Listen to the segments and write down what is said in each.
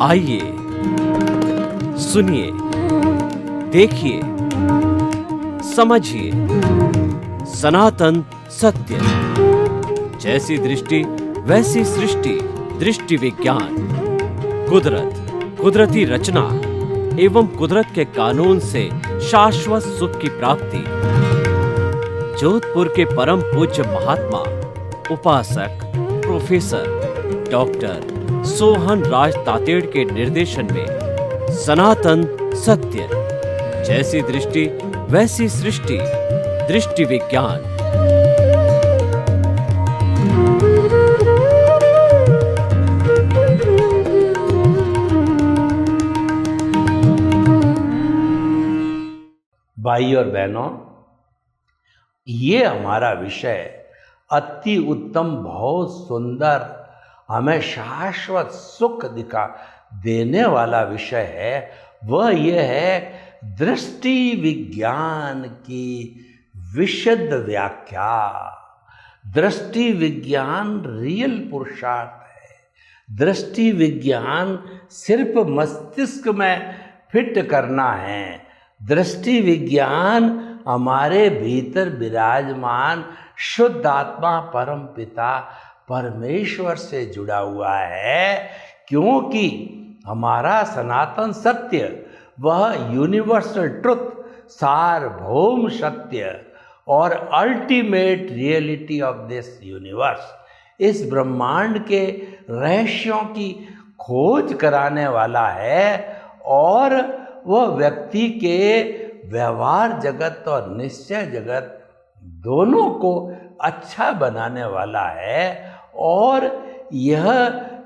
आइए, सुनिए, देखिए, समझिए सनातन सत्य। जैसी दृष्टि वैसी सृष्टि, दृष्टि विज्ञान। कुदरत, कुदरती रचना एवं कुदरत के कानून से शाश्वत सुख की प्राप्ति। जोधपुर के परम पूज्य महात्मा उपासक प्रोफेसर डॉक्टर सोहन राज तातेड़ के निर्देशन में सनातन सत्य। जैसी दृष्टि वैसी सृष्टि, दृष्टि विज्ञान। भाई और बहनों, ये हमारा विषय अति उत्तम, बहुत सुंदर, हमें शाश्वत सुख दिखा देने वाला विषय है। वह यह है दृष्टि विज्ञान की विशद व्याख्या। दृष्टि विज्ञान रियल पुरुषार्थ है। दृष्टि विज्ञान सिर्फ मस्तिष्क में फिट करना है। दृष्टि विज्ञान हमारे भीतर विराजमान शुद्ध आत्मा परम पिता परमेश्वर से जुड़ा हुआ है, क्योंकि हमारा सनातन सत्य वह यूनिवर्सल ट्रुथ, सार्वभौम सत्य और ultimate reality of this universe, इस ब्रह्मांड के रहस्यों की खोज कराने वाला है और वह व्यक्ति के व्यवहार जगत और निश्चय जगत दोनों को अच्छा बनाने वाला है। और यह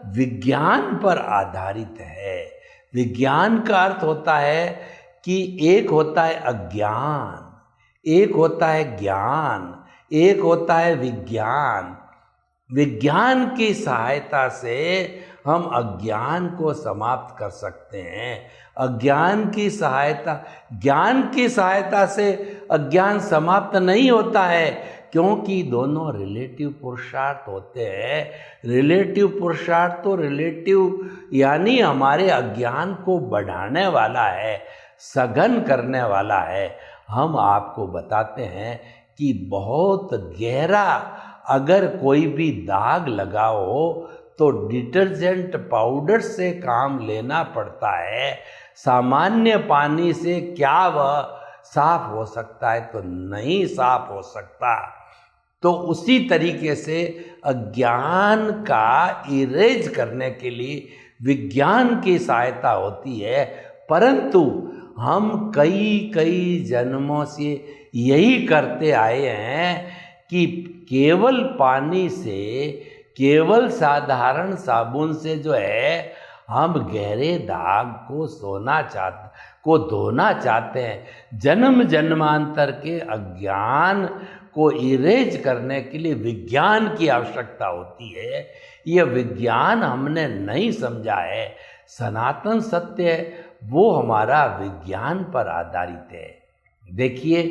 विज्ञान पर आधारित है। विज्ञान का अर्थ होता है कि एक होता है अज्ञान, एक होता है ज्ञान, एक होता है विज्ञान। विज्ञान की सहायता से हम अज्ञान को समाप्त कर सकते हैं। अज्ञान की सहायता, ज्ञान की सहायता से अज्ञान समाप्त नहीं होता है, क्योंकि दोनों रिलेटिव पुरुषार्थ होते हैं। रिलेटिव पुरुषार्थ तो रिलेटिव यानी हमारे अज्ञान को बढ़ाने वाला है, सघन करने वाला है। हम आपको बताते हैं कि बहुत गहरा अगर कोई भी दाग लगा हो तो डिटर्जेंट पाउडर से काम लेना पड़ता है। सामान्य पानी से क्या वह साफ हो सकता है? तो नहीं साफ हो सकता। तो उसी तरीके से अज्ञान का इरेज करने के लिए विज्ञान की सहायता होती है। परंतु हम कई जन्मों से यही करते आए हैं कि केवल पानी से, केवल साधारण साबुन से जो है हम गहरे दाग को धोना चाहते हैं। जन्म जन्मांतर के अज्ञान को इरेज करने के लिए विज्ञान की आवश्यकता होती है। यह विज्ञान हमने नहीं समझा है। सनातन सत्य वो हमारा विज्ञान पर आधारित है। देखिए,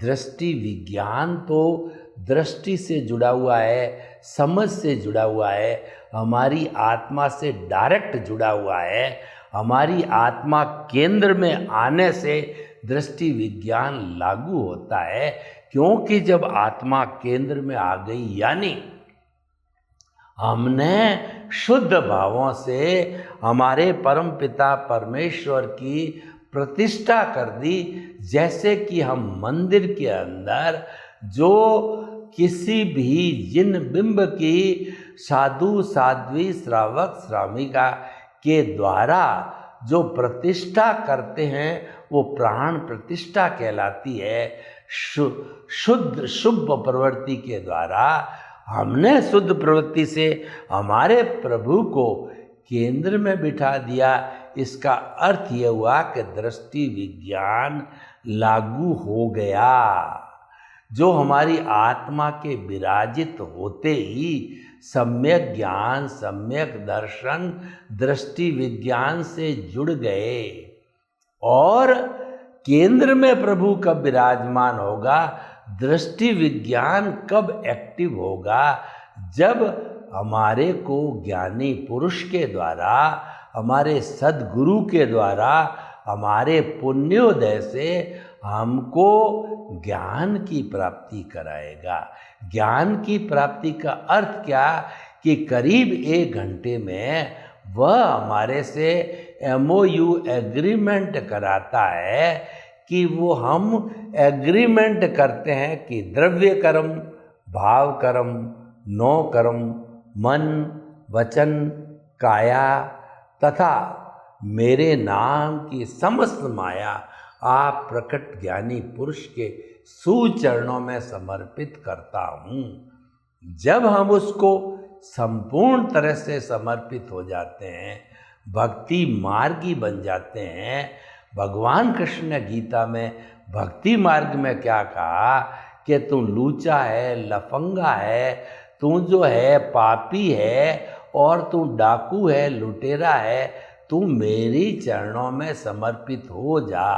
दृष्टि विज्ञान तो दृष्टि से जुड़ा हुआ है, समझ से जुड़ा हुआ है, हमारी आत्मा से डायरेक्ट जुड़ा हुआ है। हमारी आत्मा केंद्र में आने से दृष्टि विज्ञान लागू होता है, क्योंकि जब आत्मा केंद्र में आ गई यानी हमने शुद्ध भावों से हमारे परम पिता परमेश्वर की प्रतिष्ठा कर दी। जैसे कि हम मंदिर के अंदर जो किसी भी जिन बिंब की साधु साध्वी श्रावक श्राविका के द्वारा जो प्रतिष्ठा करते हैं वो प्राण प्रतिष्ठा कहलाती है। शुद्ध शुभ प्रवृत्ति के द्वारा हमने शुद्ध प्रवृत्ति से हमारे प्रभु को केंद्र में बिठा दिया। इसका अर्थ यह हुआ कि दृष्टि विज्ञान लागू हो गया। जो हमारी आत्मा के विराजित होते ही सम्यक ज्ञान, सम्यक दर्शन दृष्टि विज्ञान से जुड़ गए। और केंद्र में प्रभु कब विराजमान होगा, दृष्टि विज्ञान कब एक्टिव होगा, जब हमारे को ज्ञानी पुरुष के द्वारा हमारे सद्गुरु के द्वारा, हमारे पुण्योदय से हमको ज्ञान की प्राप्ति कराएगा। ज्ञान की प्राप्ति का अर्थ क्या कि करीब 1 घंटे में वह हमारे से MOU एग्रीमेंट कराता है कि वो हम एग्रीमेंट करते हैं कि द्रव्य कर्म, भाव कर्म, नौ कर्म, मन, वचन, काया तथा मेरे नाम की समस्त माया आप प्रकट ज्ञानी पुरुष के सुचरणों में समर्पित करता हूँ। जब हम उसको संपूर्ण तरह से समर्पित हो जाते हैं, भक्ति मार्गी बन जाते हैं। भगवान कृष्ण ने गीता में भक्ति मार्ग में क्या कहा कि तू लूचा है, लफंगा है, तू जो है पापी है और तू डाकू है, लुटेरा है, तू मेरी चरणों में समर्पित हो जा।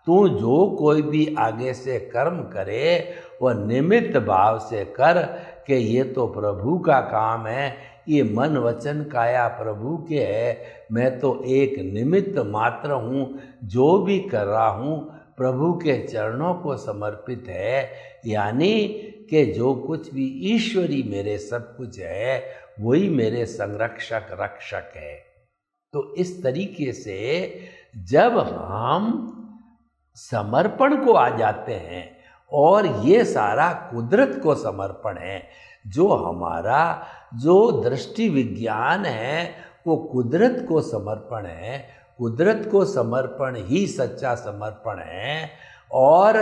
तू जो कोई भी आगे से कर्म करे वह निमित्त भाव से कर कि ये तो प्रभु का काम है, ये मन वचन काया प्रभु के है, मैं तो एक निमित्त मात्र हूँ, जो भी कर रहा हूँ प्रभु के चरणों को समर्पित है। यानी कि जो कुछ भी ईश्वरी मेरे सब कुछ है वही मेरे संरक्षक रक्षक है। तो इस तरीके से जब हम समर्पण को आ जाते हैं, और ये सारा कुदरत को समर्पण है, जो हमारा जो दृष्टि विज्ञान है वो कुदरत को समर्पण है। कुदरत को समर्पण ही सच्चा समर्पण है, और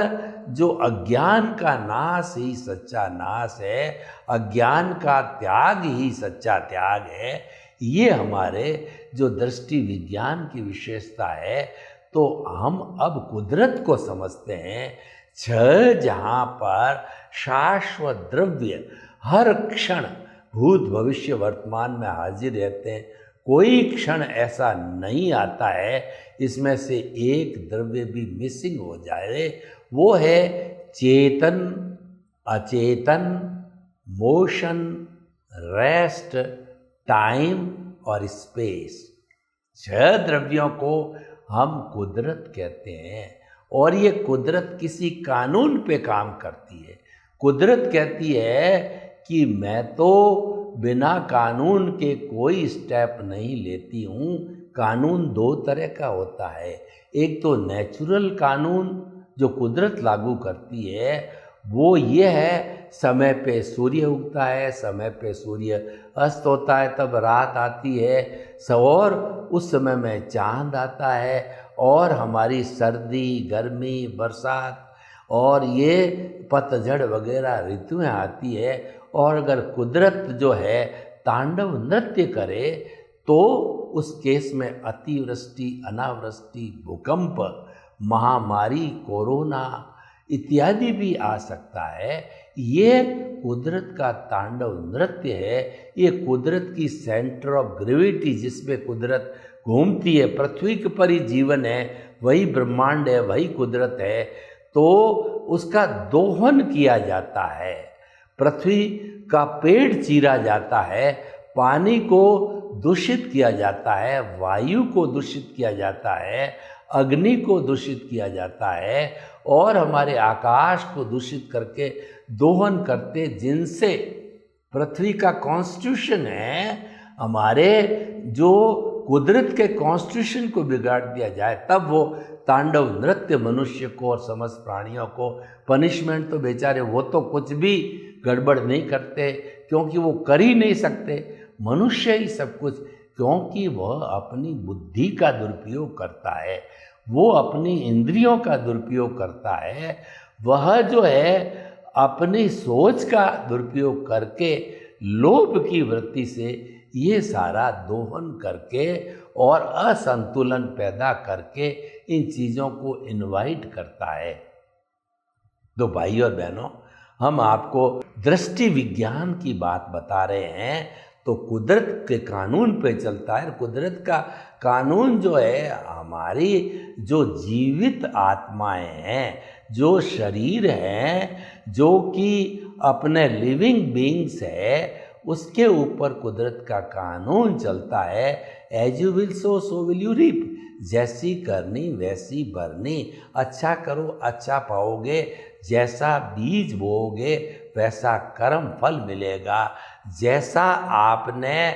जो अज्ञान का नाश ही सच्चा नाश है, अज्ञान का त्याग ही सच्चा त्याग है। ये हमारे जो दृष्टि विज्ञान की विशेषता है। तो हम अब कुदरत को समझते हैं। 6 जहाँ पर शाश्वत द्रव्य हर क्षण भूत भविष्य वर्तमान में हाजिर रहते हैं, कोई क्षण ऐसा नहीं आता है इसमें से एक द्रव्य भी मिसिंग हो जाए। वो है चेतन, अचेतन, मोशन, रेस्ट, टाइम और स्पेस। 6 द्रव्यों को हम कुदरत कहते हैं, और ये कुदरत किसी कानून पे काम करती है। कुदरत कहती है कि मैं तो बिना कानून के कोई स्टेप नहीं लेती हूँ। कानून 2 तरह का होता है, एक तो नेचुरल कानून जो कुदरत लागू करती है, वो ये है समय पे सूर्य उगता है, समय पे सूर्य अस्त होता है, तब रात आती है, और उस समय में चांद आता है, और हमारी सर्दी, गर्मी, बरसात और ये पतझड़ वगैरह ऋतुएं आती है। और अगर कुदरत जो है तांडव नृत्य करे तो उस केस में अतिवृष्टि, अनावृष्टि, भूकंप, महामारी, कोरोना इत्यादि भी आ सकता है। ये कुदरत का तांडव नृत्य है। ये कुदरत की सेंटर ऑफ ग्रेविटी जिसमें कुदरत घूमती है, पृथ्वी के पर ही जीवन है, वही ब्रह्मांड है, वही कुदरत है। तो उसका दोहन किया जाता है, पृथ्वी का पेड़ चीरा जाता है, पानी को दूषित किया जाता है, वायु को दूषित किया जाता है, अग्नि को दूषित किया जाता है, और हमारे आकाश को दूषित करके दोहन करते, जिनसे पृथ्वी का कॉन्स्टिट्यूशन है, हमारे जो कुदरत के कॉन्स्टिट्यूशन को बिगाड़ दिया जाए, तब वो तांडव नृत्य मनुष्य को और समस्त प्राणियों को पनिशमेंट। तो बेचारे वो तो कुछ भी गड़बड़ नहीं करते, क्योंकि वो कर ही नहीं सकते, मनुष्य ही सब कुछ, क्योंकि वह अपनी बुद्धि का दुरुपयोग करता है, वो अपनी इंद्रियों का दुरुपयोग करता है, वह जो है अपनी सोच का दुरुपयोग करके लोभ की वृत्ति से ये सारा दोहन करके और असंतुलन पैदा करके इन चीज़ों को इनवाइट करता है। तो भाई और बहनों, हम आपको दृष्टि विज्ञान की बात बता रहे हैं, तो कुदरत के कानून पे चलता है। कुदरत का कानून जो है, हमारी जो जीवित आत्माएं हैं, जो शरीर हैं, जो कि अपने लिविंग बीइंग्स है, उसके ऊपर कुदरत का कानून चलता है। As you will sow will you reap. जैसी करनी वैसी भरनी। अच्छा करो अच्छा पाओगे, जैसा बीज बोओगे वैसा कर्म फल मिलेगा। जैसा आपने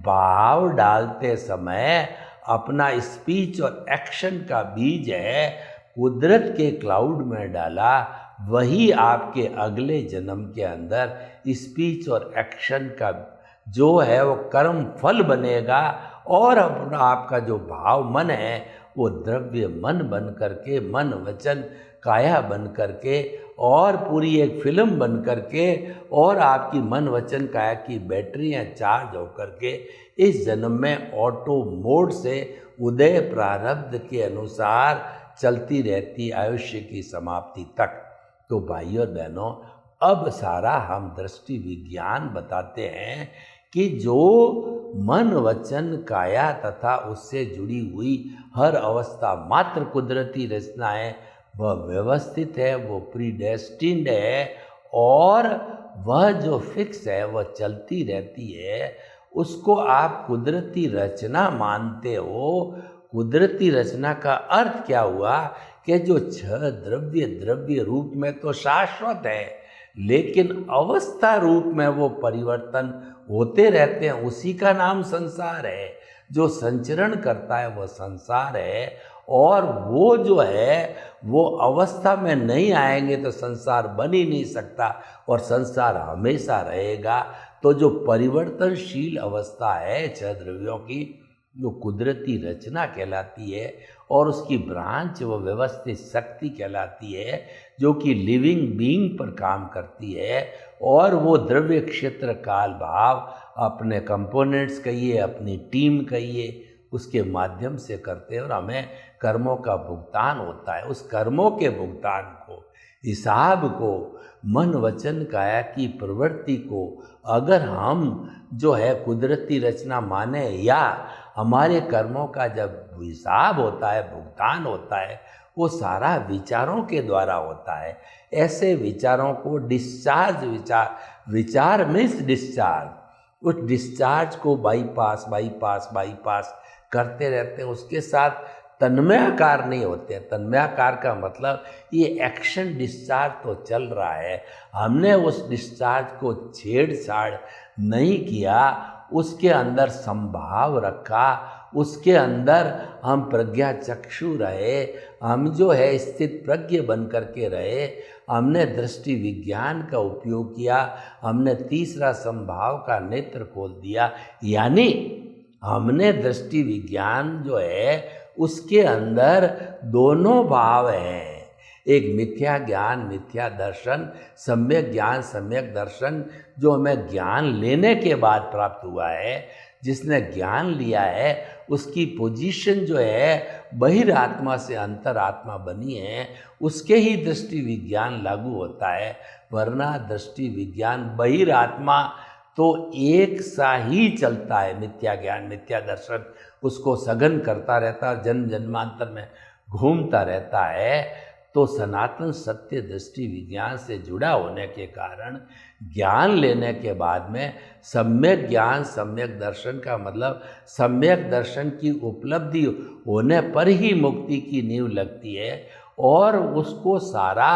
भाव डालते समय अपना स्पीच और एक्शन का बीज है कुदरत के क्लाउड में डाला, वही आपके अगले जन्म के अंदर स्पीच और एक्शन का जो है वो कर्म फल बनेगा। और अपना आपका जो भाव मन है वो द्रव्य मन बन करके, मन वचन काया बन करके और पूरी एक फिल्म बन करके और आपकी मन वचन काया की बैटरियां चार्ज होकर के इस जन्म में ऑटो मोड से उदय प्रारब्ध के अनुसार चलती रहती आयुष्य की समाप्ति तक। तो भाइयों और बहनों, अब सारा हम दृष्टि विज्ञान बताते हैं कि जो मन वचन काया तथा उससे जुड़ी हुई हर अवस्था मात्र कुदरती रचना है, वह व्यवस्थित है, वो प्रीडेस्टिन्ड है और वह जो फिक्स है वह चलती रहती है। उसको आप कुदरती रचना मानते हो। कुदरती रचना का अर्थ क्या हुआ कि जो छह द्रव्य रूप में तो शाश्वत है, लेकिन अवस्था रूप में वो परिवर्तन होते रहते हैं, उसी का नाम संसार है। जो संचरण करता है वह संसार है। और वो जो है वो अवस्था में नहीं आएंगे तो संसार बन ही नहीं सकता और संसार हमेशा रहेगा। तो जो परिवर्तनशील अवस्था है छह द्रव्यों की, जो कुदरती रचना कहलाती है और उसकी ब्रांच वो व्यवस्थित शक्ति कहलाती है, जो कि लिविंग बीइंग पर काम करती है। और वो द्रव्य क्षेत्र काल भाव अपने कंपोनेंट्स कहिए, अपनी टीम कहिए, उसके माध्यम से करते हैं और हमें कर्मों का भुगतान होता है। उस कर्मों के भुगतान को, हिसाब को, मन वचन काया की प्रवृत्ति को अगर हम जो है कुदरती रचना माने या हमारे कर्मों का जब हिसाब होता है, भुगतान होता है, वो सारा विचारों के द्वारा होता है। ऐसे विचारों को डिस्चार्ज विचार मीन्स डिस्चार्ज। उस डिस्चार्ज को बाईपास करते रहते हैं। उसके साथ तन्मयाकार नहीं होते हैं। तन्मयाकार का मतलब ये एक्शन डिस्चार्ज तो चल रहा है, हमने उस डिस्चार्ज को छेड़छाड़ नहीं किया, उसके अंदर संभाव रखा, उसके अंदर हम प्रज्ञा चक्षु रहे, हम जो है स्थित प्रज्ञ बन करके रहे, हमने दृष्टि विज्ञान का उपयोग किया, हमने तीसरा संभाव का नेत्र खोल दिया। यानी हमने दृष्टि विज्ञान जो है उसके अंदर दोनों भाव हैं, एक मिथ्या ज्ञान मिथ्या दर्शन, सम्यक ज्ञान सम्यक दर्शन, जो हमें ज्ञान लेने के बाद प्राप्त हुआ है। जिसने ज्ञान लिया है उसकी पोजीशन जो है बहिरात्मा से अंतरात्मा बनी है, उसके ही दृष्टि विज्ञान लागू होता है। वरना दृष्टि विज्ञान बहिरात्मा तो एक सा ही चलता है। मिथ्या ज्ञान मिथ्या दर्शन उसको सघन करता रहता है, जन्म जन्मांतर में घूमता रहता है। तो सनातन सत्य दृष्टि विज्ञान से जुड़ा होने के कारण ज्ञान लेने के बाद में सम्यक ज्ञान सम्यक दर्शन का मतलब सम्यक दर्शन की उपलब्धि होने पर ही मुक्ति की नींव लगती है। और उसको सारा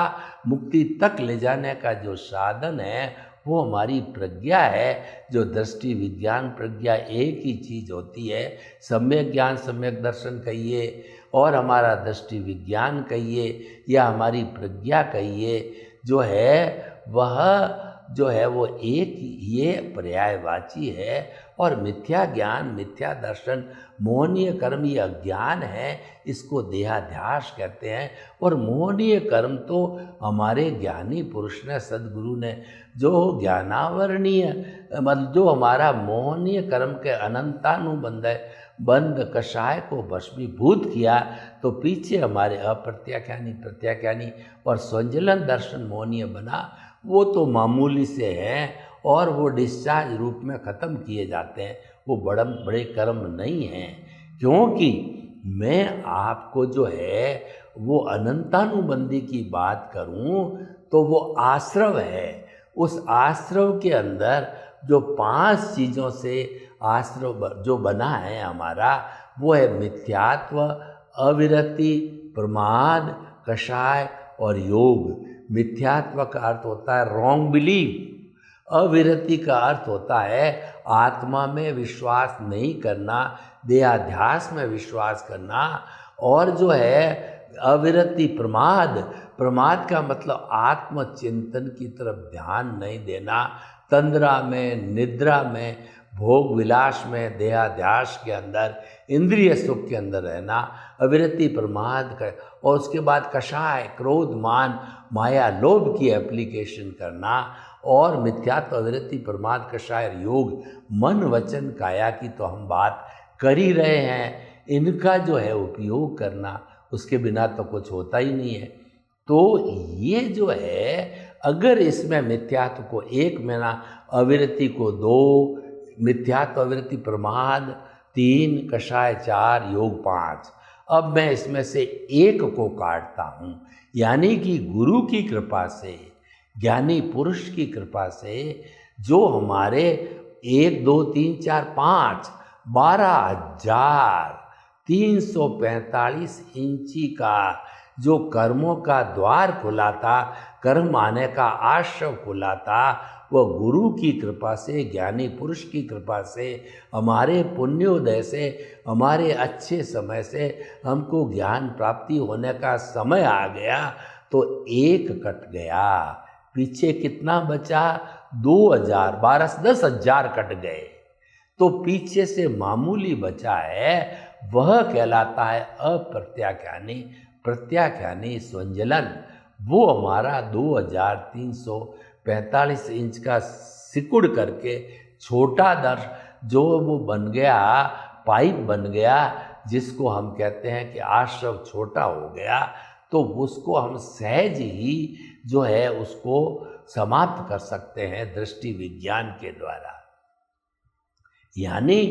मुक्ति तक ले जाने का जो साधन है वो हमारी प्रज्ञा है। जो दृष्टि विज्ञान प्रज्ञा एक ही चीज़ होती है। सम्यक ज्ञान सम्यक दर्शन कहिए और हमारा दृष्टि विज्ञान कहिए या हमारी प्रज्ञा कहिए, जो है वह जो है वो एक ये पर्यायवाची है। और मिथ्या ज्ञान मिथ्या दर्शन मोहनीय कर्म ये अज्ञान है, इसको देहाध्यास कहते हैं। और मोहनीय कर्म तो हमारे ज्ञानी पुरुष ने सदगुरु ने जो ज्ञानावरणीय मतलब जो हमारा मोहनीय कर्म के अनंतानुबंध है बंद कषाय को भस्मीभूत किया, तो पीछे हमारे अप्रत्याख्यानी प्रत्याख्यानी और स्वंजलन दर्शन मोहनीय बना, वो तो मामूली से हैं और वो डिस्चार्ज रूप में ख़त्म किए जाते हैं। वो बड़े कर्म नहीं हैं, क्योंकि मैं आपको जो है वो अनंतानुबंधी की बात करूं तो वो आश्रव है। उस आश्रव के अंदर जो 5 चीज़ों से आश्रय जो बना है हमारा, वो है मिथ्यात्व, अविरति, प्रमाद, कषाय और योग। मिथ्यात्व का अर्थ होता है रॉन्ग बिलीव। अविरति का अर्थ होता है आत्मा में विश्वास नहीं करना, देहाध्यास में विश्वास करना। और जो है अविरति प्रमाद, प्रमाद का मतलब आत्मचिंतन की तरफ ध्यान नहीं देना, तंद्रा में, निद्रा में, भोग विलास में, देहाध्यास के अंदर, इंद्रिय सुख के अंदर रहना, अविरति प्रमाद का। और उसके बाद कषाय, क्रोध, मान, माया, लोभ की एप्लीकेशन करना। और मिथ्यात्व, अविरति, प्रमाद, कषाय, योग, मन, वचन, काया की तो हम बात कर ही रहे हैं। इनका जो है उपयोग करना, उसके बिना तो कुछ होता ही नहीं है। तो ये जो है, अगर इसमें मिथ्यात्व को 1 महीना, अविरति को 2, मिथ्यात्व, अविरति, प्रमाद 3, कषाय 4, योग 5, अब मैं इसमें से एक को काटता हूँ, यानी कि गुरु की कृपा से, ज्ञानी पुरुष की कृपा से जो हमारे 1, 2, 3, 4, 5, 12,345 इंची का जो कर्मों का द्वार खुला था, कर्म आने का आश्रय खुला था, वह गुरु की कृपा से, ज्ञानी पुरुष की कृपा से, हमारे पुण्योदय से, हमारे अच्छे समय से हमको ज्ञान प्राप्ति होने का समय आ गया। तो 1 कट गया, पीछे कितना बचा? 2000, 12 10,000 कट गए। तो पीछे से मामूली बचा है, वह कहलाता है अप्रत्याख्यानी। प्रत्याख्यानी स्वंजलन, वो हमारा 2345 इंच का सिकुड़ करके छोटा दर्श जो वो बन गया, पाइप बन गया, जिसको हम कहते हैं कि आश्रव छोटा हो गया, तो उसको हम सहज ही जो है उसको समाप्त कर सकते हैं दृष्टि विज्ञान के द्वारा। यानी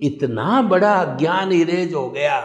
इतना बड़ा अज्ञान इरेज हो गया।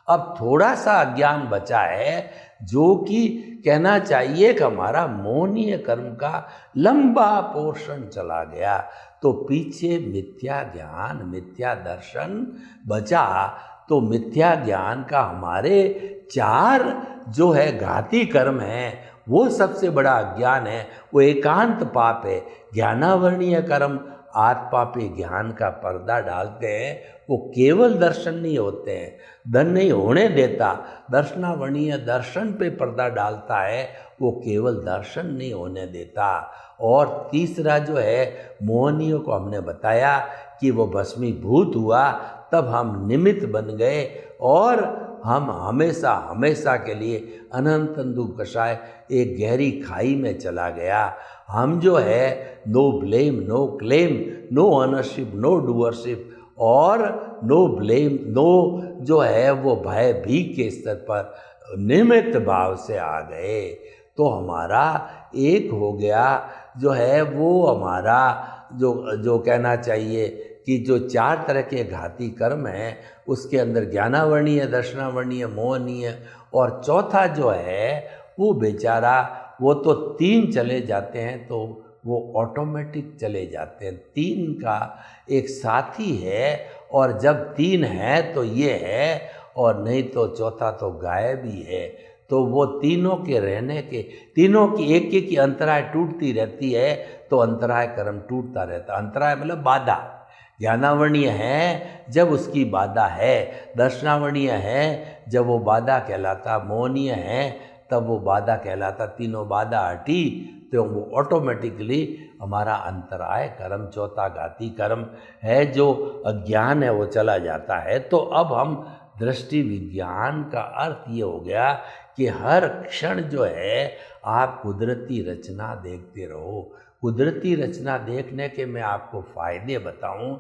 अब थोड़ा सा अज्ञान बचा है, जो कि कहना चाहिए कि हमारा मोहनीय कर्म का लंबा पोर्शन चला गया। तो पीछे मिथ्या ज्ञान, मिथ्या दर्शन बचा। तो मिथ्या ज्ञान का हमारे 4 जो है घाती कर्म है, वो सबसे बड़ा अज्ञान है, वो एकांत पाप है। ज्ञानावरणीय कर्म आत्मा पे ज्ञान का पर्दा डालते हैं, वो केवल दर्शन नहीं होते हैं, धन नहीं होने देता। दर्शनावरणीय दर्शन पे पर्दा डालता है, वो केवल दर्शन नहीं होने देता। और तीसरा जो है मोहनियों को हमने बताया कि वो भस्मीभूत हुआ, तब हम निमित्त बन गए और हम हमेशा हमेशा के लिए अनंत तंदु कषाय एक गहरी खाई में चला गया। हम जो है no blame, no claim, no ownership, no doership और नो ब्लेम, नो जो है वो भय भी के स्तर पर निमित्त भाव से आ गए। तो हमारा एक हो गया जो है वो हमारा जो कहना चाहिए कि जो 4 तरह के घाती कर्म हैं, उसके अंदर ज्ञानावरणीय, दर्शनावरणीय, मोहनीय, और चौथा जो है वो बेचारा, वो तो 3 चले जाते हैं तो वो ऑटोमेटिक चले जाते हैं। 3 का एक साथी है, और जब 3 है तो ये है, और नहीं तो चौथा तो गायब ही है। तो वो तीनों के रहने के, तीनों की एक एक की अंतराय टूटती रहती है, तो अंतराय कर्म टूटता रहता। अंतराय मतलब बाधा। ज्ञानावरणीय है जब उसकी बाधा है, दर्शनावरणीय है जब वो बाधा कहलाता, मोहनीय है तब वो बाधा कहलाता। तीनों बाधा हटी तो वो ऑटोमेटिकली हमारा अंतराय कर्म, चौथा घाती कर्म है जो अज्ञान है, वो चला जाता है। तो अब हम दृष्टि विज्ञान का अर्थ ये हो गया कि हर क्षण जो है आप कुदरती रचना देखते रहो। कुदरती रचना देखने के मैं आपको फायदे बताऊं।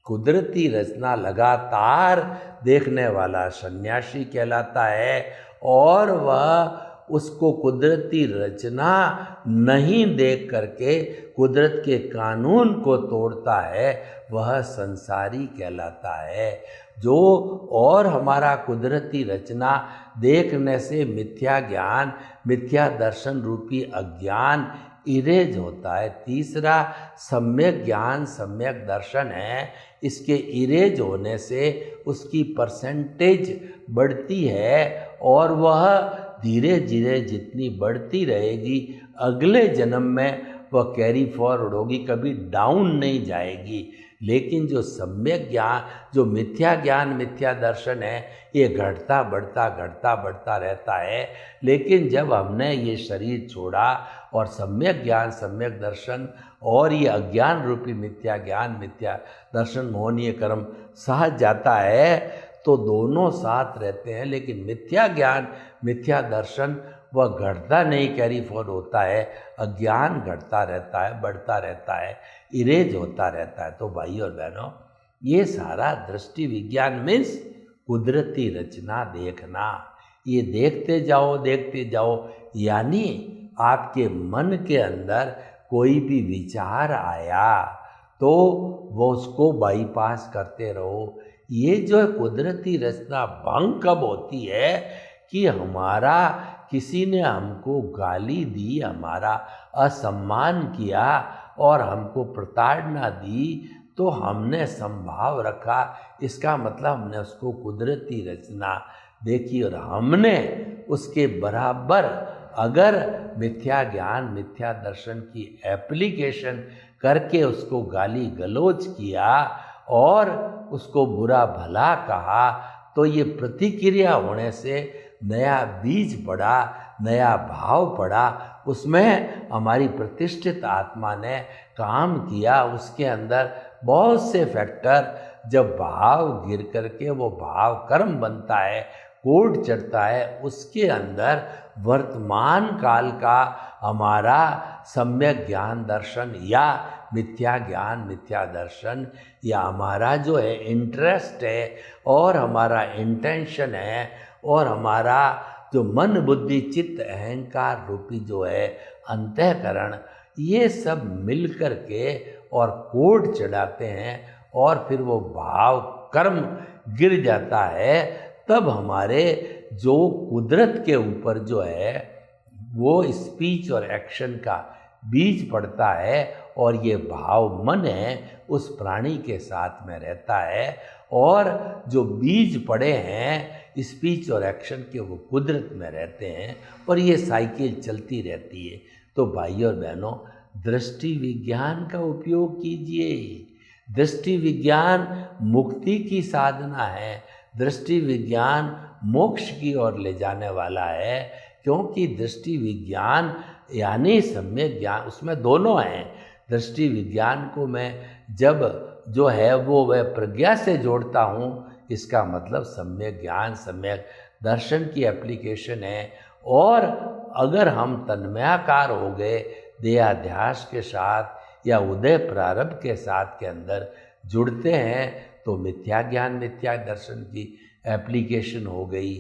कुदरती रचना लगातार देखने वाला सन्यासी कहलाता है, और वह उसको कुदरती रचना नहीं देख करके कुदरत के कानून को तोड़ता है, वह संसारी कहलाता है। जो और हमारा कुदरती रचना देखने से मिथ्या ज्ञान, मिथ्या दर्शन रूपी अज्ञान इरेज होता है। तीसरा सम्यक ज्ञान, सम्यक दर्शन है। इसके इरेज होने से उसकी परसेंटेज बढ़ती है और वह धीरे धीरे जितनी बढ़ती रहेगी अगले जन्म में वह कैरी फॉरवर्ड होगी, कभी डाउन नहीं जाएगी। लेकिन जो सम्यक ज्ञान, जो मिथ्या ज्ञान, मिथ्या दर्शन है, ये घटता बढ़ता रहता है। लेकिन जब हमने ये शरीर छोड़ा और सम्यक ज्ञान, सम्यक दर्शन और ये अज्ञान रूपी मिथ्या ज्ञान, मिथ्या दर्शन, मोहनीय कर्म साथ जाता है, तो दोनों साथ रहते हैं। लेकिन मिथ्या ज्ञान, मिथ्या दर्शन वह घटता नहीं, कैरी फॉरवर्ड होता है। अज्ञान घटता रहता है, बढ़ता रहता है, इरेज होता रहता है। तो भाई और बहनों, ये सारा दृष्टि विज्ञान मीन्स कुदरती रचना देखना। ये देखते जाओ, यानी आपके मन के अंदर कोई भी विचार आया तो वो उसको बाईपास करते रहो। ये जो है कुदरती रचना भंग कब होती है कि हमारा किसी ने हमको गाली दी, हमारा असम्मान किया और हमको प्रताड़ना दी, तो हमने संभाव रखा, इसका मतलब हमने उसको कुदरती रचना देखी और हमने उसके बराबर अगर मिथ्या ज्ञान, मिथ्या दर्शन की एप्लीकेशन करके उसको गाली गलौज किया और उसको बुरा भला कहा, तो ये प्रतिक्रिया होने से नया बीज पड़ा, नया भाव पड़ा, उसमें हमारी प्रतिष्ठित आत्मा ने काम किया। उसके अंदर बहुत से फैक्टर, जब भाव गिर करके वो भाव कर्म बनता है, कोड चढ़ता है, उसके अंदर वर्तमान काल का हमारा सम्यक ज्ञान दर्शन या मिथ्या ज्ञान, मिथ्या दर्शन, या हमारा जो है इंटरेस्ट है और हमारा इंटेंशन है और हमारा जो मन बुद्धि चित्त अहंकार रूपी जो है अंतःकरण, ये सब मिल कर के और कोड चढ़ाते हैं और फिर वो भाव कर्म गिर जाता है। तब हमारे जो कुदरत के ऊपर जो है वो स्पीच और एक्शन का बीज पड़ता है और ये भाव मन है उस प्राणी के साथ में रहता है और जो बीज पड़े हैं स्पीच और एक्शन के वो कुदरत में रहते हैं और ये साइकिल चलती रहती है। तो भाइयों और बहनों, दृष्टि विज्ञान का उपयोग कीजिए। दृष्टि विज्ञान मुक्ति की साधना है, दृष्टि विज्ञान मोक्ष की ओर ले जाने वाला है, क्योंकि दृष्टि विज्ञान यानी सम्यक ज्ञान, उसमें दोनों हैं। दृष्टि विज्ञान को मैं जब जो है वो वह प्रज्ञा से जोड़ता हूँ, इसका मतलब सम्यक ज्ञान, सम्यक दर्शन की एप्लीकेशन है। और अगर हम तन्मयाकार हो गए देहाध्यास के साथ या उदय प्रारब्ध के साथ के अंदर जुड़ते हैं, तो मिथ्या ज्ञान, मिथ्या दर्शन की एप्लीकेशन हो गई।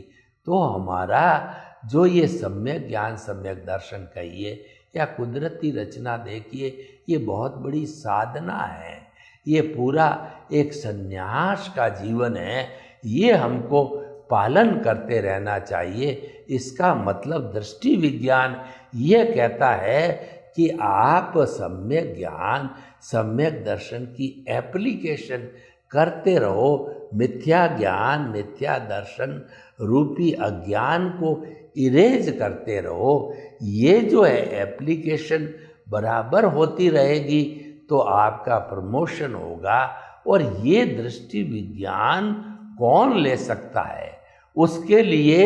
तो हमारा जो ये सम्यक ज्ञान, सम्यक दर्शन कहिए या कुदरती रचना देखिए, ये बहुत बड़ी साधना है। ये पूरा एक संन्यास का जीवन है, ये हमको पालन करते रहना चाहिए। इसका मतलब दृष्टि विज्ञान ये कहता है कि आप सम्यक ज्ञान, सम्यक दर्शन की एप्लीकेशन करते रहो, मिथ्या ज्ञान, मिथ्या दर्शन रूपी अज्ञान को इरेज करते रहो। ये जो है एप्लीकेशन बराबर होती रहेगी तो आपका प्रमोशन होगा। और ये दृष्टि विज्ञान कौन ले सकता है? उसके लिए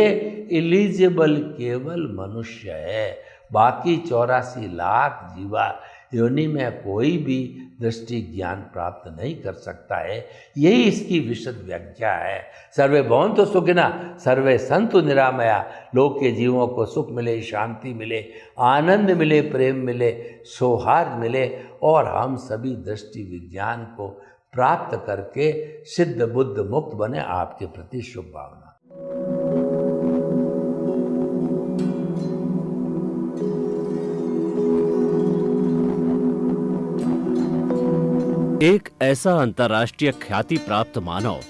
एलिजिबल केवल मनुष्य है। बाकी 84 लाख जीवा योनि में कोई भी दृष्टि ज्ञान प्राप्त नहीं कर सकता है। यही इसकी विशद व्याख्या है। सर्वे भवन्तु सुखिनः, सर्वे सन्तु निरामया। लोक के जीवों को सुख मिले, शांति मिले, आनंद मिले, प्रेम मिले, सौहार्द मिले और हम सभी दृष्टि विज्ञान को प्राप्त करके सिद्ध बुद्ध मुक्त बने। आपके प्रति शुभ भावना। एक ऐसा अंतर्राष्ट्रीय ख्याति प्राप्त मानव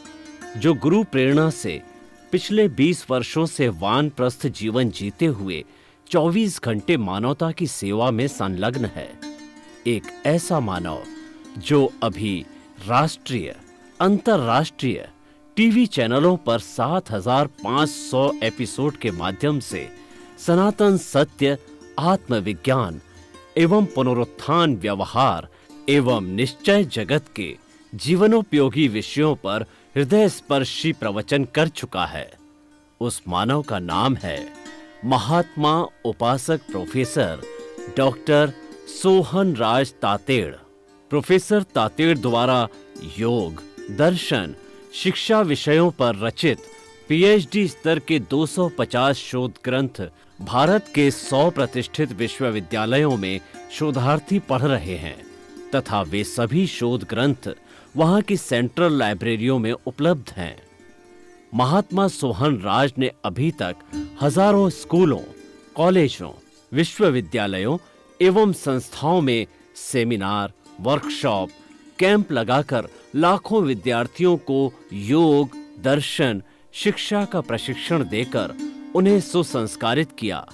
जो गुरु प्रेरणा से पिछले 20 वर्षों से वानप्रस्थ जीवन जीते हुए 24 घंटे मानवता की सेवा में संलग्न है। एक ऐसा मानव जो अभी राष्ट्रीय, अंतर्राष्ट्रीय टीवी चैनलों पर 7,500 एपिसोड के माध्यम से सनातन सत्य, आत्मविज्ञान एवं पुनरुत्थान व्यवहार एवं निश्चय जगत के जीवनोपयोगी विषयों पर हृदय स्पर्शी प्रवचन कर चुका है। उस मानव का नाम है महात्मा उपासक प्रोफेसर डॉक्टर सोहन राज तातेड़। प्रोफेसर तातेड़ द्वारा योग, दर्शन, शिक्षा विषयों पर रचित पीएचडी स्तर के 250 शोध ग्रंथ भारत के 100 प्रतिष्ठित विश्वविद्यालयों में शोधार्थी पढ़ रहे हैं तथा वे सभी शोध ग्रंथ वहां की सेंट्रल लाइब्रेरियों में उपलब्ध हैं। महात्मा सोहन राज ने अभी तक हजारों स्कूलों, कॉलेजों, विश्वविद्यालयों एवं संस्थाओं में सेमिनार, वर्कशॉप, कैंप लगाकर लाखों विद्यार्थियों को योग, दर्शन, शिक्षा का प्रशिक्षण देकर उन्हें सुसंस्कारित किया।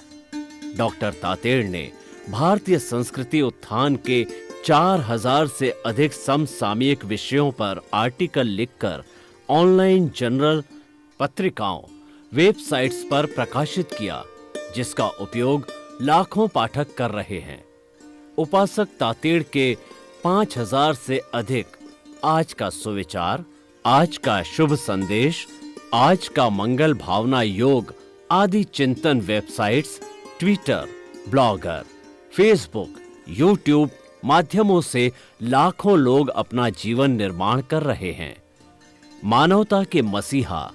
डॉक्टर तातेड़ ने भारतीय संस्कृति उत्थान के 4000 से अधिक समसामयिक विषयों पर आर्टिकल लिखकर ऑनलाइन जर्नल, पत्रिकाओं, वेबसाइट्स पर प्रकाशित किया, जिसका उपयोग लाखों पाठक कर रहे हैं। उपासक तातेड़ के 5000 से अधिक आज का सुविचार, आज का शुभ संदेश, आज का मंगल भावना योग आदि चिंतन websites, Twitter, blogger, Facebook, YouTube माध्यमों से लाखों लोग अपना जीवन निर्माण कर रहे हैं। मानवता के मसीहा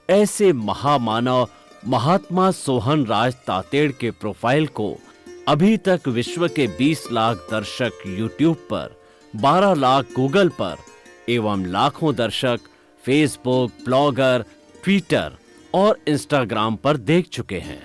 ऐसे महामानव महात्मा सोहन राज तातेड़ के प्रोफाइल को अभी तक विश्व के 20 लाख दर्शक यूट्यूब पर, 12 लाख गूगल पर एवं लाखों दर्शक फेसबुक, ब्लॉगर, ट्विटर और इंस्टाग्राम पर देख चुके हैं।